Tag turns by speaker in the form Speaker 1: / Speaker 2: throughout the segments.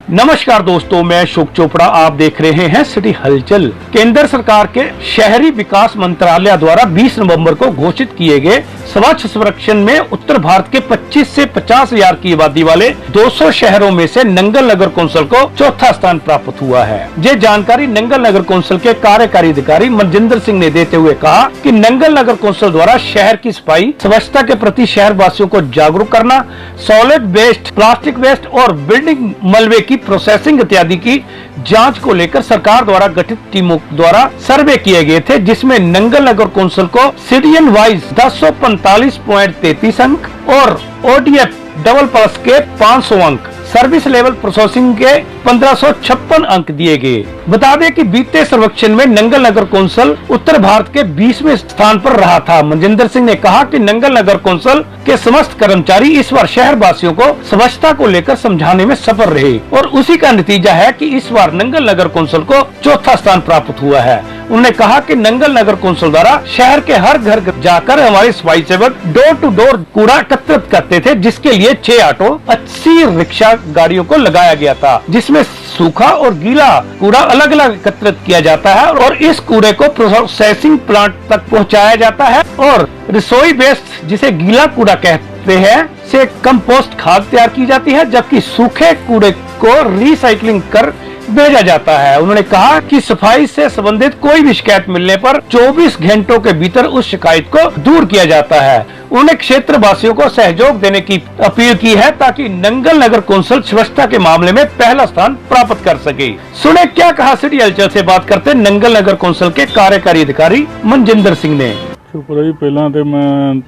Speaker 1: नमस्कार दोस्तों, मैं शुभ चोपड़ा। आप देख रहे हैं सिटी हलचल। केंद्र सरकार के शहरी विकास मंत्रालय द्वारा 20 नवंबर को घोषित किए गए स्वच्छ सर्वेक्षण में उत्तर भारत के 25 से 50 हजार की आबादी वाले 200 शहरों में से नंगल नगर कौंसिल को चौथा स्थान प्राप्त हुआ है। ये जानकारी नंगल नगर कौंसिल के कार्यकारी अधिकारी मनजिंदर सिंह ने देते हुए कहा कि नंगल नगर कौंसिल द्वारा शहर की सफाई, स्वच्छता के प्रति शहर वासियों को जागरूक करना, सॉलिड वेस्ट, प्लास्टिक वेस्ट और बिल्डिंग मलबे की प्रोसेसिंग इत्यादि की जांच को लेकर सरकार द्वारा गठित टीमों द्वारा सर्वे किए गए थे, जिसमें नंगल नगर कौंसिल को सिटिजन वाइज 1045.33 अंक और ओडीएफ डबल प्लस के 500 अंक, सर्विस लेवल प्रोसेसिंग के 1556 अंक दिए गए। बता दें कि बीते सर्वेक्षण में नंगल नगर कौंसिल उत्तर भारत के 20वें स्थान पर रहा था। मनजिंदर सिंह ने कहा कि नंगल नगर कौंसिल के समस्त कर्मचारी इस बार शहर वासियों को स्वच्छता को लेकर समझाने में सफल रहे और उसी का नतीजा है कि इस बार नंगल नगर कौंसिल को चौथा स्थान प्राप्त हुआ है। उन्होंने कहा कि नंगल नगर कौंसिल द्वारा शहर के हर घर जाकर हमारे सफाई सेवक डोर टू डोर कूड़ा एकत्रित करते थे, जिसके लिए 6 ऑटो, 80 रिक्शा गाड़ियों को लगाया गया था, जिसमें सूखा और गीला कूड़ा अलग अलग एकत्रित किया जाता है और इस कूड़े को प्रोसेसिंग प्लांट तक पहुंचाया जाता है और रसोई वेस्ट, जिसे गीला कूड़ा कहते हैं, से कंपोस्ट खाद तैयार की जाती है, जबकि सूखे कूड़े को रिसाइकलिंग कर भेजा जाता है। उन्होंने कहा कि सफाई से संबंधित कोई भी शिकायत मिलने पर 24 घंटों के भीतर उस शिकायत को दूर किया जाता है। उन्होंने क्षेत्र वासियों को सहयोग देने की अपील की है ताकि नंगल नगर कौंसिल स्वच्छता के मामले में पहला स्थान प्राप्त कर सके। सुने क्या कहा सिटी हलचल से बात करते नंगल नगर कौंसिल के कार्यकारी अधिकारी मनजिंदर सिंह ने।
Speaker 2: चोपड़ा जी, पहला तो मैं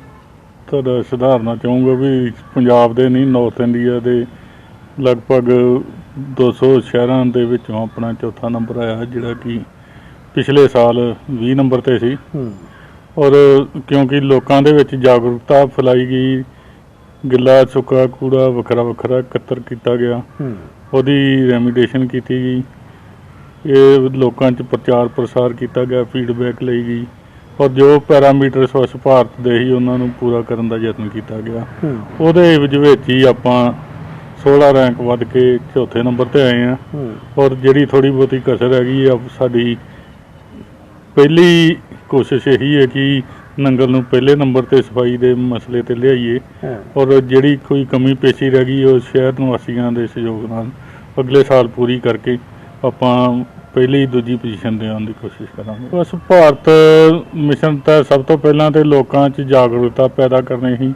Speaker 2: ਤੁਹਾਡਾ ਸੁਧਾਰਨਾ ਚਾਹੂੰਗਾ ਵੀ ਪੰਜਾਬ ਦੇ ਨਹੀਂ, ਨਾਰਥ ਇੰਡੀਆ ਦੇ ਲਗਭਗ 200 ਸ਼ਹਿਰਾਂ ਦੇ ਵਿੱਚੋਂ ਆਪਣਾ ਚੌਥਾ ਨੰਬਰ ਆਇਆ, ਜਿਹੜਾ ਕਿ ਪਿਛਲੇ ਸਾਲ 20 ਨੰਬਰ ਤੇ ਸੀ। ਔਰ ਕਿਉਂਕਿ ਲੋਕਾਂ ਦੇ ਵਿੱਚ ਜਾਗਰੂਕਤਾ ਫੈਲਾਈ ਗਈ, ਗਿੱਲਾ ਸੁੱਕਾ ਕੂੜਾ ਵੱਖਰਾ ਵੱਖਰਾ ਇਕੱਤਰ ਕੀਤਾ ਗਿਆ, ਉਹਦੀ ਰੈਮੀਡੇਸ਼ਨ ਕੀਤੀ ਗਈ, ਇਹ ਲੋਕਾਂ 'ਚ ਪ੍ਰਚਾਰ ਪ੍ਰਸਾਰ ਕੀਤਾ ਗਿਆ, ਫੀਡਬੈਕ ਲਈ ਗਈ ਔਰ ਜੋ ਪੈਰਾਮੀਟਰ ਸਵੱਛ ਭਾਰਤ ਦੇ ਹੀ ਉਹਨਾਂ ਨੂੰ ਪੂਰਾ ਕਰਨ ਦਾ ਯਤਨ ਕੀਤਾ ਗਿਆ। ਉਹਦੇ ਵਿੱਚ ਹੀ ਆਪਾਂ 16 ਰੈਂਕ ਵੱਧ ਕੇ ਚੌਥੇ ਨੰਬਰ ਤੇ ਆਏ ਹਾਂ। ਔਰ ਜਿਹੜੀ ਥੋੜ੍ਹੀ ਬਹੁਤੀ ਕਸਰ ਹੈਗੀ ਆ, ਸਾਡੀ ਪਹਿਲੀ ਕੋਸ਼ਿਸ਼ ਇਹੀ ਹੈ ਕਿ ਨੰਗਲ ਨੂੰ ਪਹਿਲੇ ਨੰਬਰ ਤੇ ਸਫਾਈ ਦੇ ਮਸਲੇ ਤੇ ਲਿਆਈਏ ਔਰ ਜਿਹੜੀ ਕੋਈ ਕਮੀ ਪੇਸ਼ੀ ਰਹਿ ਗਈ ਉਹ ਸ਼ਹਿਰ ਨਿਵਾਸੀਆਂ ਦੇ ਸਹਿਯੋਗ ਨਾਲ ਅਗਲੇ ਸਾਲ ਪੂਰੀ ਕਰਕੇ ਆਪਾਂ ਪਹਿਲੀ ਦੂਜੀ ਪੋਜੀਸ਼ਨ ਤੇ ਆਉਣ ਦੀ ਕੋਸ਼ਿਸ਼ ਕਰਾਂਗੇ। ਬਸ ਭਾਰਤ ਮਿਸ਼ਨ ਤਾਂ ਸਭ ਤੋਂ ਪਹਿਲਾਂ ਤੇ ਲੋਕਾਂ 'ਚ ਜਾਗਰੂਕਤਾ ਪੈਦਾ ਕਰਨੀ ਸੀ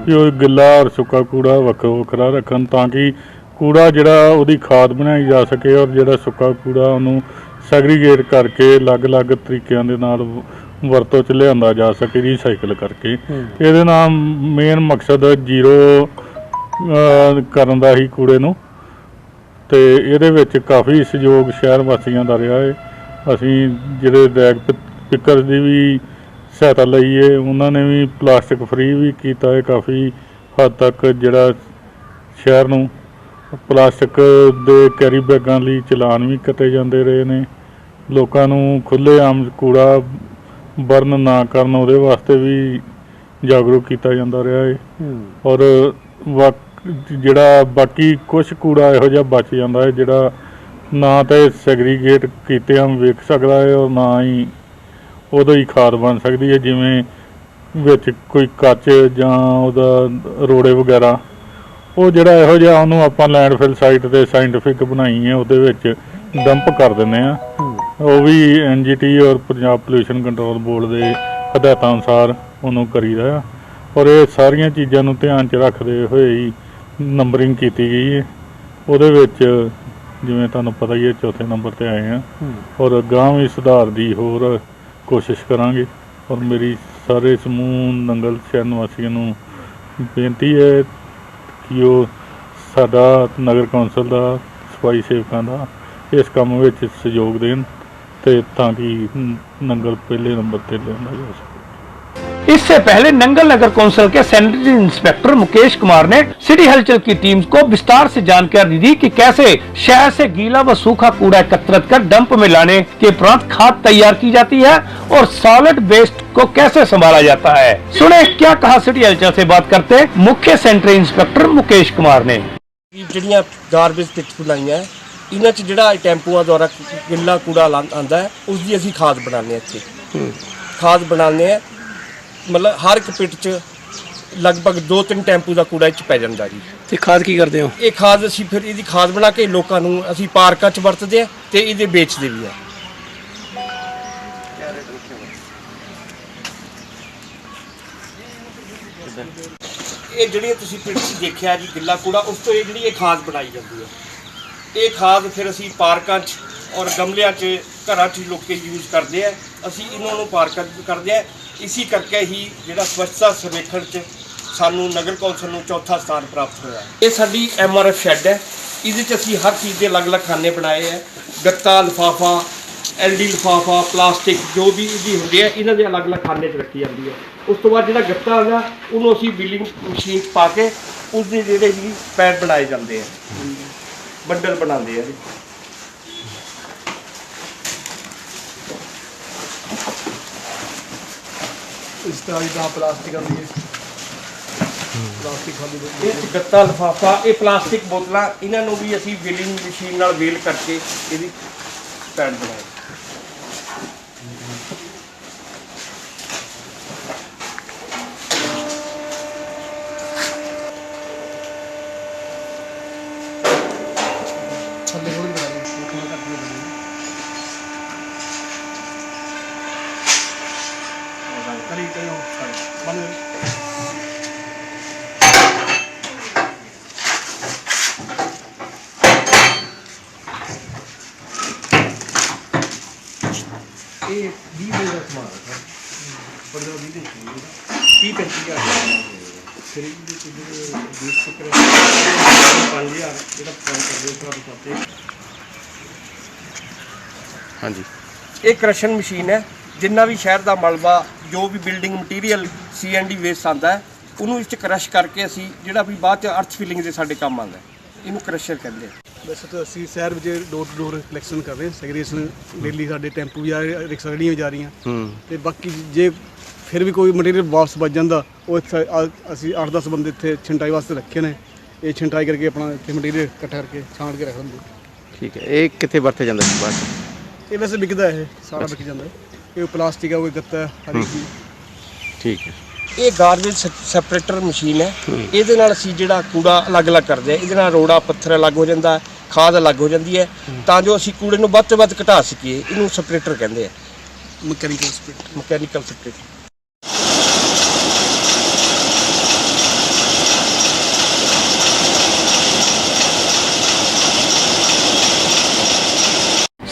Speaker 2: ਕਿ ਉਹ ਗਿੱਲਾ ਔਰ ਸੁੱਕਾ ਕੂੜਾ ਵੱਖੋ ਵੱਖਰਾ ਰੱਖਣ, ਤਾਂ ਕਿ ਕੂੜਾ ਜਿਹੜਾ ਉਹਦੀ ਖਾਦ ਬਣਾਈ ਜਾ ਸਕੇ ਔਰ ਜਿਹੜਾ ਸੁੱਕਾ ਕੂੜਾ ਉਹਨੂੰ ਸੈਗਰੀਗੇਟ ਕਰਕੇ ਅਲੱਗ-ਅਲੱਗ ਤਰੀਕਿਆਂ ਦੇ ਨਾਲ ਵਰਤੋਂ 'ਚ ਲਿਆਂਦਾ ਜਾ ਸਕੇ, ਰੀਸਾਈਕਲ ਕਰਕੇ। ਇਹਦੇ ਨਾਲ ਮੇਨ ਮਕਸਦ ਜ਼ੀਰੋ ਕਰਨ ਦਾ ਹੀ ਕੂੜੇ ਨੂੰ, ਤੇ ਇਹਦੇ ਵਿੱਚ ਕਾਫੀ ਸਹਿਯੋਗ ਸ਼ਹਿਰ ਵਾਸੀਆਂ ਦਾ ਰਿਹਾ ਹੈ। ਅਸੀਂ ਜਿਹੜੇ ਰੈਗ ਪਿੱਕਰ ਦੀ ਵੀ ਸਹਾਇਤਾ ਲਈ ਹੈ, ਉਹਨਾਂ ਨੇ ਵੀ ਪਲਾਸਟਿਕ ਫ੍ਰੀ ਵੀ ਕੀਤਾ ਹੈ ਕਾਫੀ ਹੱਦ ਤੱਕ। ਜਿਹੜਾ ਸ਼ਹਿਰ ਨੂੰ ਪਲਾਸਟਿਕ ਦੇ ਕੈਰੀ ਬੈਗਾਂ ਲਈ ਚਲਾਨ ਵੀ ਕੱਟੇ ਜਾਂਦੇ ਰਹੇ ਨੇ, ਲੋਕਾਂ ਨੂੰ ਖੁੱਲ੍ਹੇਆਮ ਕੂੜਾ ਬਰਨ ਨਾ ਕਰਨ ਉਹਦੇ ਵਾਸਤੇ ਵੀ ਜਾਗਰੂਕ ਕੀਤਾ ਜਾਂਦਾ ਰਿਹਾ ਹੈ। ਔਰ ਜਿਹੜਾ ਬਾਕੀ ਕੁਛ ਕੂੜਾ ਇਹੋ ਜਿਹਾ ਬਚ ਜਾਂਦਾ ਹੈ ਜਿਹੜਾ ਨਾ ਤਾਂ ਸੈਗਰੀਗੇਟ ਕੀਤਿਆਂ ਵੇਖ ਸਕਦਾ ਹੈ ਔਰ ਨਾ ਹੀ ਉਦੋਂ ਹੀ ਖਾਦ ਬਣ ਸਕਦੀ ਹੈ, ਜਿਵੇਂ ਵਿੱਚ ਕੋਈ ਕੱਚ ਜਾਂ ਉਹਦਾ ਰੋੜੇ ਵਗੈਰਾ, ਉਹ ਜਿਹੜਾ ਇਹੋ ਜਿਹਾ ਉਹਨੂੰ ਆਪਾਂ ਲੈਂਡਫਿਲ ਸਾਈਟ 'ਤੇ ਸਾਇੰਟੀਫਿਕ ਬਣਾਈ ਹੈ, ਉਹਦੇ ਵਿੱਚ ਡੰਪ ਕਰ ਦਿੰਦੇ ਹਾਂ। ਉਹ ਵੀ NGT ਔਰ ਪੰਜਾਬ ਪੋਲਿਊਸ਼ਨ ਕੰਟਰੋਲ ਬੋਰਡ ਦੇ ਹਦਾਇਤਾਂ ਅਨੁਸਾਰ ਉਹਨੂੰ ਕਰੀਦਾ। ਔਰ ਇਹ ਸਾਰੀਆਂ ਚੀਜ਼ਾਂ ਨੂੰ ਧਿਆਨ 'ਚ ਰੱਖਦੇ ਹੋਏ ਹੀ ਨੰਬਰਿੰਗ ਕੀਤੀ ਗਈ ਹੈ। ਉਹਦੇ ਵਿੱਚ ਜਿਵੇਂ ਤੁਹਾਨੂੰ ਪਤਾ ਹੀ ਹੈ ਚੌਥੇ ਨੰਬਰ 'ਤੇ ਆਏ ਹਾਂ ਔਰ ਅਗਾਂਹ ਵੀ ਸੁਧਾਰ ਦੀ ਹੋਰ ਕੋਸ਼ਿਸ਼ ਕਰਾਂਗੇ। ਔਰ ਮੇਰੀ ਸਾਰੇ ਸਮੂਹ ਨੰਗਲ ਸ਼ਹਿਰ ਨਿਵਾਸੀਆਂ ਨੂੰ ਬੇਨਤੀ ਹੈ ਕਿ ਉਹ ਸਾਡਾ ਨਗਰ ਕੌਂਸਲ ਦਾ, ਸਫਾਈ ਸੇਵਕਾਂ ਦਾ ਇਸ ਕੰਮ ਵਿੱਚ ਸਹਿਯੋਗ ਦੇਣ ਤੇ ਤਾਂ ਕਿ ਨੰਗਲ ਪਹਿਲੇ नंबर पे लिया जा सके।
Speaker 1: इससे पहले नंगल नगर कौंसिल के सैनिटरी इंस्पेक्टर मुकेश कुमार ने सिटी हलचल की टीम को विस्तार से जानकारी दी कि कैसे शहर से गीला व सूखा कूड़ा एकत्रित कर डंप में लाने के उपरांत खाद तैयार की जाती है और सॉलिड वेस्ट को कैसे संभाला जाता है। सुने क्या कहा सिटी हलचल से बात करते मुख्य सैनिटरी इंस्पेक्टर मुकेश कुमार ने।
Speaker 3: ਜਿਹੜੀਆਂ ਗਾਰਬੇਜ ਪਿਟਸ ਬਣਾਈਆਂ ਇਹਨਾਂ 'ਚ ਜਿਹੜਾ ਟੈਂਪੂਆਂ ਦੁਆਰਾ ਗਿੱਲਾ ਕੂੜਾ ਆਉਂਦਾ ਹੈ ਉਸ ਦੀ ਅਸੀਂ ਖਾਦ ਬਣਾਉਂਦੇ ਹਾਂ ਇੱਥੇ। ਖਾਦ ਬਣਾਉਂਦੇ ਹਾਂ, ਮਤਲਬ ਹਰ ਇੱਕ ਪਿਟ 'ਚ ਲਗਭਗ 2-3 ਟੈਂਪੂ ਦਾ ਕੂੜਾ ਇਹ 'ਚ ਪੈ ਜਾਂਦਾ ਜੀ।
Speaker 4: ਤੇ ਖਾਦ ਕੀ ਕਰਦੇ ਹੋ?
Speaker 3: ਇਹ ਖਾਦ ਅਸੀਂ ਫਿਰ ਇਹਦੀ ਖਾਦ ਬਣਾ ਕੇ ਲੋਕਾਂ ਨੂੰ ਅਸੀਂ ਪਾਰਕਾਂ 'ਚ ਵਰਤਦੇ ਹਾਂ ਤੇ ਇਹਦੇ ਵੇਚਦੇ ਵੀ ਆ। ਇਹ ਜਿਹੜੀਆਂ ਤੁਸੀਂ ਪਿੰਡ 'ਚ ਦੇਖਿਆ ਜੀ ਗਿੱਲਾ ਕੂੜਾ, ਉਸ ਤੋਂ ਇਹ ਜਿਹੜੀ ਇਹ ਖਾਦ ਬਣਾਈ ਜਾਂਦੀ ਹੈ। ਇਹ ਖਾਦ ਫਿਰ ਅਸੀਂ ਪਾਰਕਾਂ 'ਚ ਔਰ ਗਮਲਿਆਂ 'ਚ ਘਰਾਂ 'ਚ ਲੋਕੀ ਯੂਜ਼ ਕਰਦੇ ਆ। ਅਸੀਂ ਇਹਨਾਂ ਨੂੰ ਪਾਰਕਾਂ 'ਚ ਕਰਦੇ ਆ। ਇਸੇ ਕਰਕੇ ਹੀ ਜਿਹੜਾ ਸਵੱਛਤਾ ਸਰਵੇਖਣ 'ਚ ਸਾਨੂੰ ਨਗਰ ਕੌਂਸਲ ਨੂੰ ਚੌਥਾ ਸਥਾਨ ਪ੍ਰਾਪਤ ਹੋਇਆ। ਇਹ ਸਾਡੀ MRF ਸ਼ੈੱਡ ਹੈ। ਇਹਦੇ 'ਚ ਅਸੀਂ ਹਰ ਚੀਜ਼ ਦੇ ਅਲੱਗ-ਅਲੱਗ ਖਾਨੇ ਬਣਾਏ ਹੈ। ਗੱਤਾ, ਲਿਫਾਫਾ, LD ਲਿਫਾਫਾ, ਪਲਾਸਟਿਕ ਜੋ ਵੀ ਇਹਦੀ ਹੁੰਦੀ ਹੈ ਇਹਨਾਂ ਦੇ ਅਲੱਗ-ਅਲੱਗ ਖਾਨੇ 'ਚ ਰੱਖੀ ਜਾਂਦੀ ਹੈ। ਉਸ ਤੋਂ ਬਾਅਦ ਜਿਹੜਾ ਗੱਤਾ ਆਉਂਦਾ ਉਹਨੂੰ ਅਸੀਂ ਬਿਲਿੰਗ ਮਸ਼ੀਨ 'ਚ ਪਾ ਕੇ ਉਸਦੇ ਜਿਹੜੇ ਜੀ ਪੈਡ ਬਣਾਏ ਜਾਂਦੇ ਆ, ਬੰਡਲ ਬਣਾਉਂਦੇ ਆ। ਇਸ ਤਰ੍ਹਾਂ ਦਾ ਪਲਾਸਟਿਕ ਆਉਂਦੀ ਹੈ, ਪਲਾਸਟਿਕ ਖਾਲੀ ਇਹ ਗੱਤਾ, ਲਿਫਾਫਾ, ਇਹ ਪਲਾਸਟਿਕ ਬੋਤਲਾਂ, ਇਹਨਾਂ ਨੂੰ ਵੀ ਅਸੀਂ ਬਿਲਿੰਗ ਮਸ਼ੀਨ ਨਾਲ ਵੇਲ ਕਰਕੇ ਇਹਦੀ ਪੈਡ ਬਣਾਏ। ਇਹ 20 ਦਾ ਸਮਾਨ ਹੈ, 15-20 ਦੇ 30-35 ਹਜ਼ਾਰ ਫਿਰ ਇਹਦੇ ਜਿਹੜੇ 5000 ਜਿਹੜਾ ਕੰਮ ਕਰਦੇ ਤੁਹਾਡੇ ਸਾਥੇ। ਹਾਂਜੀ, ਇਹ ਕ੍ਰਸ਼ਨ ਮਸ਼ੀਨ ਹੈ। ਜਿੰਨਾ ਵੀ ਸ਼ਹਿਰ ਦਾ ਮਲਬਾ, ਜੋ ਵੀ ਬਿਲਡਿੰਗ ਮਟੀਰੀਅਲ CND ਵੇਸਟ ਆਉਂਦਾ ਹੈ, ਉਹਨੂੰ ਇਸ 'ਚ ਕ੍ਰਸ਼ ਕਰਕੇ ਅਸੀਂ ਜਿਹੜਾ ਵੀ ਬਾਅਦ 'ਚ ਅਰਥ ਫਿਲਿੰਗ ਦੇ ਸਾਡੇ ਕੰਮ ਆਉਂਦਾ, ਇਹਨੂੰ ਕ੍ਰਸ਼ਰ ਕਹਿੰਦੇ ਆ।
Speaker 5: ਵੈਸੇ ਤਾਂ ਅਸੀਂ ਸ਼ਹਿਰ ਵਿੱਚ ਡੋਰ ਟੂ ਡੋਰ ਕਲੈਕਸ਼ਨ ਕਰ ਰਹੇ ਹਾਂ। ਸੈਗਰੀਗੇਸ਼ਨ ਡੇਲੀ ਸਾਡੇ ਟੈਂਪੂ ਵੀ ਆ ਰਹੇ, ਰਿਕਸ਼ਾ ਗੱਡੀਆਂ ਵੀ ਜਾ ਰਹੀਆਂ ਤੇ ਬਾਕੀ ਜੇ ਫਿਰ ਵੀ ਕੋਈ ਮਟੀਰੀਅਲ ਵਾਪਸ ਬਚ ਜਾਂਦਾ ਉਹ ਅਸੀਂ 8-10 ਬੰਦੇ ਇੱਥੇ ਛਿੰਟਾਈ ਵਾਸਤੇ ਰੱਖੇ ਨੇ। ਇਹ ਛਿੰਟਾਈ ਕਰਕੇ ਆਪਣਾ ਇੱਥੇ ਮਟੀਰੀਅਲ ਇਕੱਠਾ ਕਰਕੇ ਛਾਂਟ ਕੇ ਰੱਖ ਦਿੰਦੇ।
Speaker 4: ਠੀਕ ਹੈ, ਇਹ ਕਿੱਥੇ ਵਰਤੇ ਜਾਂਦਾ ਸੀ ਬਾਅਦ 'ਚ?
Speaker 5: ਇਹ ਵੈਸੇ ਵਿਕਦਾ, ਇਹ ਸਾਰਾ ਵਿਕ ਜਾਂਦਾ। ਇਹ ਪਲਾਸਟਿਕ ਹੈ, ਕੋਈ ਗੱਤਾ ਹੈ, ਹਰ ਇੱਕ ਚੀਜ਼।
Speaker 4: ਠੀਕ ਹੈ।
Speaker 3: ਇਹ ਗਾਰਬੇਜ ਸੈਪਰੇਟਰ ਮਸ਼ੀਨ ਹੈ। ਇਹਦੇ ਨਾਲ ਅਸੀਂ ਜਿਹੜਾ ਕੂੜਾ ਅਲੱਗ-ਅਲੱਗ ਕਰਦੇ ਆ। ਇਹਦੇ ਨਾਲ ਰੋੜਾ ਪੱਥਰ ਅਲੱਗ ਹੋ ਜਾਂਦਾ, ਖਾਦ ਅਲੱਗ ਹੋ ਜਾਂਦੀ ਹੈ, ਤਾਂ ਜੋ ਅਸੀਂ ਕੂੜੇ ਨੂੰ ਵੱਧ ਤੋਂ ਵੱਧ ਘਟਾ ਸਕੀਏ। ਇਹਨੂੰ ਸੈਪਰੇਟਰ ਕਹਿੰਦੇ ਆ,
Speaker 5: ਮਕੈਨੀਕਲ
Speaker 3: ਸੈਪਰੇਟਰ।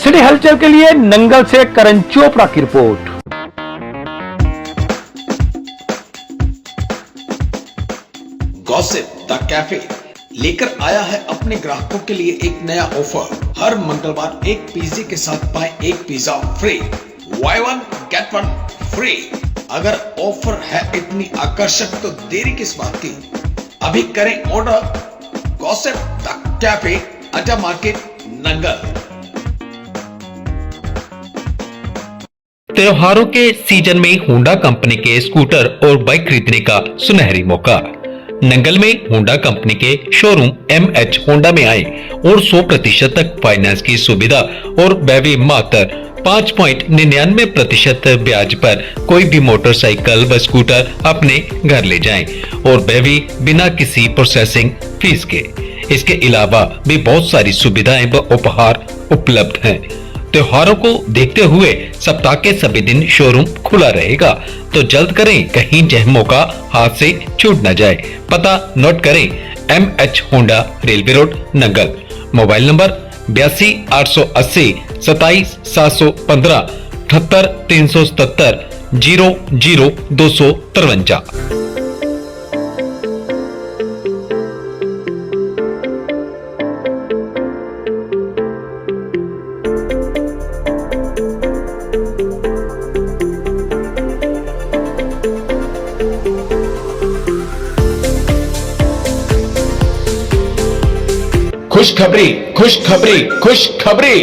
Speaker 1: सिटी हलचल के लिए नंगल से करण चोपड़ा की रिपोर्ट।
Speaker 6: गॉसिप द कैफे लेकर आया है अपने ग्राहकों के लिए एक नया ऑफर। हर मंगलवार एक पिज्जे के साथ पाएं एक pizza free, buy 1 get 1 free. अगर ऑफर है इतनी आकर्षक तो देरी किस बात की, अभी करें ऑर्डर। गॉसिप द कैफे, अड्डा मार्केट, नंगल।
Speaker 7: त्योहारों के सीजन में होंडा कंपनी के स्कूटर और बाइक खरीदने का सुनहरी मौका। नंगल में होंडा कंपनी के शोरूम MH होंडा में आए और 100% तक फाइनेंस की सुविधा और वह मात्र 5.99% ब्याज पर कोई भी मोटरसाइकिल व स्कूटर अपने घर ले जाएं और वह भी बिना किसी प्रोसेसिंग फीस के। इसके अलावा भी बहुत सारी सुविधाएं व उपहार उपलब्ध हैं। त्योहारों को देखते हुए सप्ताह के सभी दिन शोरूम खुला रहेगा, तो जल्द करें, कहीं यह मौका हाथ से छूट न जाए। पता नोट करें, MH Honda, railway road, Nangal. Mobile number 82 880 27 715 78 377 00 253।
Speaker 6: खुशखबरी, खुशखबरी, खुशखबरी।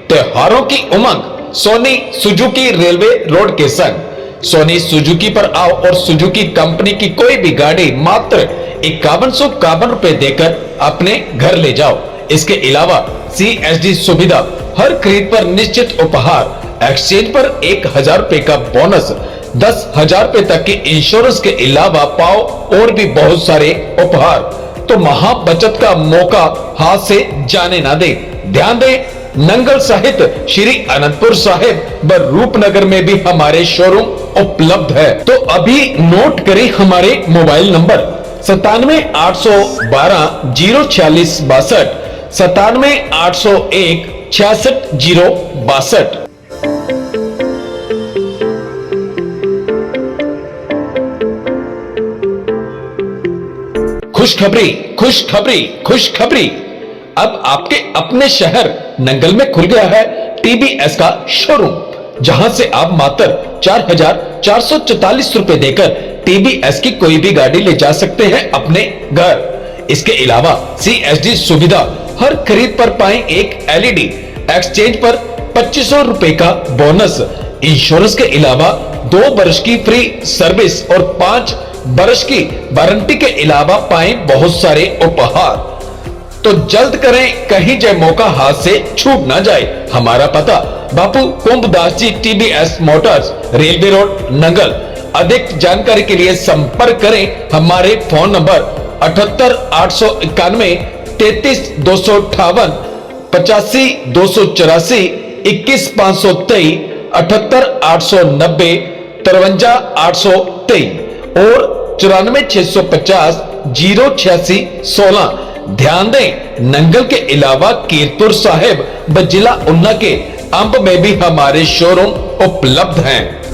Speaker 6: त्योहारों की उमंग सोनी सुजुकी रेलवे रोड के संग
Speaker 7: सोनी सुजुकी पर आओ और सुजुकी कंपनी की कोई भी गाड़ी मात्र 5151 रुपए देकर अपने घर ले जाओ। इसके अलावा CSD सुविधा, हर खरीद पर निश्चित उपहार, एक्सचेंज पर 1000 रुपए का बोनस, 10,000 रुपए तक के इंश्योरेंस के अलावा पाओ और भी बहुत सारे उपहार। तो महा बचत का मौका हाथ से जाने ना दे। ध्यान दें, नंगल सहित श्री अनंतपुर साहिब व रूपनगर में भी हमारे शोरूम उपलब्ध है। तो अभी नोट करें हमारे मोबाइल नंबर 97-812-04662, 97-801-66062। खुशखबरी, खुशखबरी, खुशखबरी, अब आपके अपने शहर नंगल में खुल गया है TBS का शोरूम, जहां से आप मात्र 4,444 रुपए देकर TBS की कोई भी गाड़ी ले जा सकते हैं अपने घर। इसके अलावा CSD सुविधा, हर खरीद पर पाएं एक LED, एक्सचेंज पर 2500 रुपए का बोनस, इंश्योरेंस के अलावा 2 वर्ष की फ्री सर्विस और 5 वर्ष की वारंटी के अलावा पाएं बहुत सारे उपहार। तो जल्द करें, कहीं जय मौका हाथ से छूट ना जाए। हमारा पता बापू कुंभदास जी TBS Motors, railway road, Nangal. अधिक जानकारी के लिए संपर्क करें हमारे फोन नंबर 78-891 33-258, 85-284, 21-523, 78-890, 53-823 और 94-650-08616। ध्यान दें, नंगल के अलावा कीरतपुर साहिब व जिला उन्ना के अंब में भी हमारे शोरूम उपलब्ध हैं।